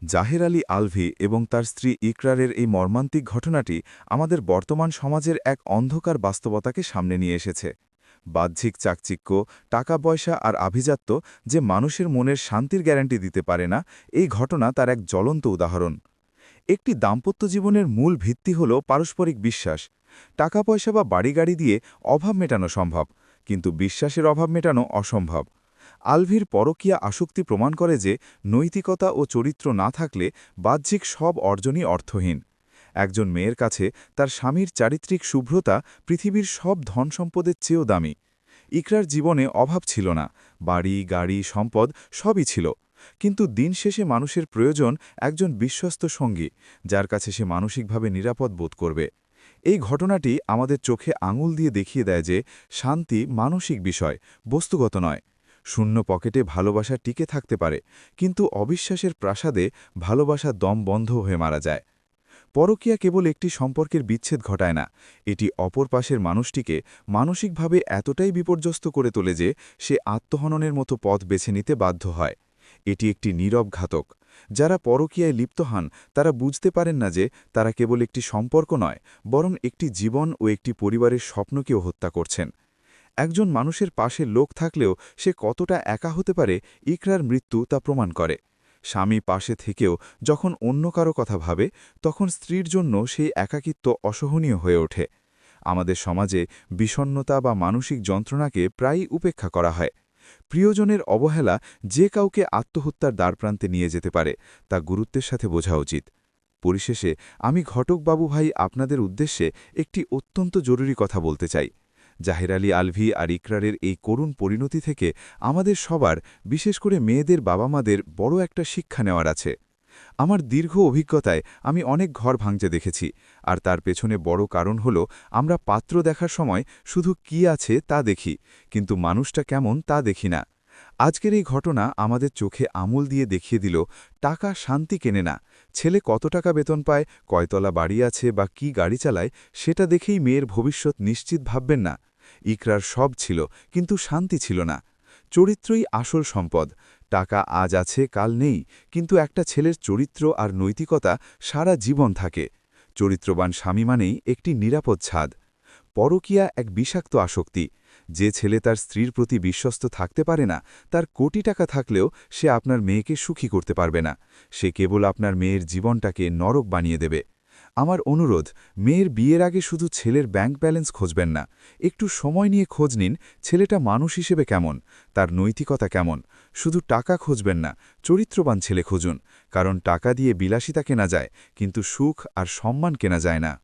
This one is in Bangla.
জাহের আলী আলভি এবং তার স্ত্রী ইকরারের এই মর্মান্তিক ঘটনাটি আমাদের বর্তমান সমাজের এক অন্ধকার বাস্তবতাকে সামনে নিয়ে এসেছে। বাহ্যিক চাকচিক্য, টাকা পয়সা আর আভিজাত্য যে মানুষের মনের শান্তির গ্যারান্টি দিতে পারে না, এই ঘটনা তার এক জ্বলন্ত উদাহরণ। একটি দাম্পত্য জীবনের মূল ভিত্তি হল পারস্পরিক বিশ্বাস। টাকা পয়সা বা বাড়ি-গাড়ি দিয়ে অভাব মেটানো সম্ভব, কিন্তু বিশ্বাসের অভাব মেটানো অসম্ভব। আলভির পরকীয়া আসক্তি প্রমাণ করে যে নৈতিকতা ও চরিত্র না থাকলে বাহ্যিক সব অর্জনই অর্থহীন। একজন মেয়ের কাছে তার স্বামীর চারিত্রিক শুভ্রতা পৃথিবীর সব ধন সম্পদের চেয়েও দামি। ইকরার জীবনে অভাব ছিল না, বাড়ি, গাড়ি, সম্পদ সবই ছিল। কিন্তু দিন শেষে মানুষের প্রয়োজন একজন বিশ্বস্ত সঙ্গী, যার কাছে সে মানসিকভাবে নিরাপদ বোধ করবে। এই ঘটনাটি আমাদের চোখে আঙুল দিয়ে দেখিয়ে দেয় যে শান্তি মানসিক বিষয়, বস্তুগত নয়। শূন্য পকেটে ভালোবাসা টিকে থাকতে পারে, কিন্তু অবিশ্বাসের প্রাসাদে ভালোবাসা দম বন্ধ হয়ে মারা যায়। পরকীয়া কেবল একটি সম্পর্কের বিচ্ছেদ ঘটায় না, এটি অপর পাশের মানুষটিকে মানসিকভাবে এতটাই বিপর্যস্ত করে তোলে যে সে আত্মহননের মতো পথ বেছে নিতে বাধ্য হয়। এটি একটি নীরব ঘাতক। যারা পরকীয়ায় লিপ্ত হন তারা বুঝতে পারেন না যে তারা কেবল একটি সম্পর্ক নয়, বরং একটি জীবন ও একটি পরিবারের স্বপ্নকেও হত্যা করছেন। একজন মানুষের পাশে লোক থাকলেও সে কতটা একা হতে পারে, ইকরার মৃত্যু তা প্রমাণ করে। স্বামী পাশে থেকেও যখন অন্য কারো কথা ভাবে, তখন স্ত্রীর জন্য সেই একাকিত্ব অসহনীয় হয়ে ওঠে। আমাদের সমাজে বিষণ্ণতা বা মানসিক যন্ত্রণাকে প্রায়ই উপেক্ষা করা হয়। প্রিয়জনের অবহেলা যে কাউকে আত্মহত্যার দ্বারপ্রান্তে নিয়ে যেতে পারে, তা গুরুত্বের সাথে বোঝা উচিত। পরিশেষে আমি ঘটকবাবু ভাই আপনাদের উদ্দেশ্যে একটি অত্যন্ত জরুরি কথা বলতে চাই। জাহের আলী আলভি আর ইকরারের এই করুণ পরিণতি থেকে আমাদের সবার, বিশেষ করে মেয়েদের বাবা-মাদের বড় একটা শিক্ষা নেওয়ার আছে। আমার দীর্ঘ অভিজ্ঞতায় আমি অনেক ঘর ভাঙতে দেখেছি, আর তার পেছনে বড় কারণ হল আমরা পাত্র দেখার সময় শুধু কি আছে তা দেখি, কিন্তু মানুষটা কেমন তা দেখি না। আজকের এই ঘটনা আমাদের চোখে আঙুল দিয়ে দেখিয়ে দিল, টাকা শান্তি কেনে না। ছেলে কত টাকা বেতন পায়, কয়তলা বাড়ি আছে বা কি গাড়ি চালায়, সেটা দেখেই মেয়ের ভবিষ্যৎ নিশ্চিত ভাববেন না। ইকরার সব ছিল, কিন্তু শান্তি ছিল না। চরিত্রই আসল সম্পদ। টাকা আজ আছে কাল নেই, কিন্তু একটা ছেলের চরিত্র আর নৈতিকতা সারা জীবন থাকে। চরিত্রবান স্বামী মানেই একটি নিরাপদ ছাদ। পরকীয়া এক বিষাক্ত আসক্তি। যে ছেলে তার স্ত্রীর প্রতি বিশ্বস্ত থাকতে পারে না, তার কোটি টাকা থাকলেও সে আপনার মেয়েকে সুখী করতে পারবে না। সে কেবল আপনার মেয়ের জীবনটাকে নরক বানিয়ে দেবে। আমার অনুরোধ, মেয়ের বিয়ের আগে শুধু ছেলের ব্যাংক ব্যালেন্স খুঁজবেন না, একটু সময় নিয়ে খোঁজ নিন ছেলেটা মানুষ হিসেবে কেমন, তার নৈতিকতা কেমন। শুধু টাকা খুঁজবেন না, চরিত্রবান ছেলে খুঁজুন, কারণ টাকা দিয়ে বিলাসিতা কেনা যায়, কিন্তু সুখ আর সম্মান কেনা যায় না।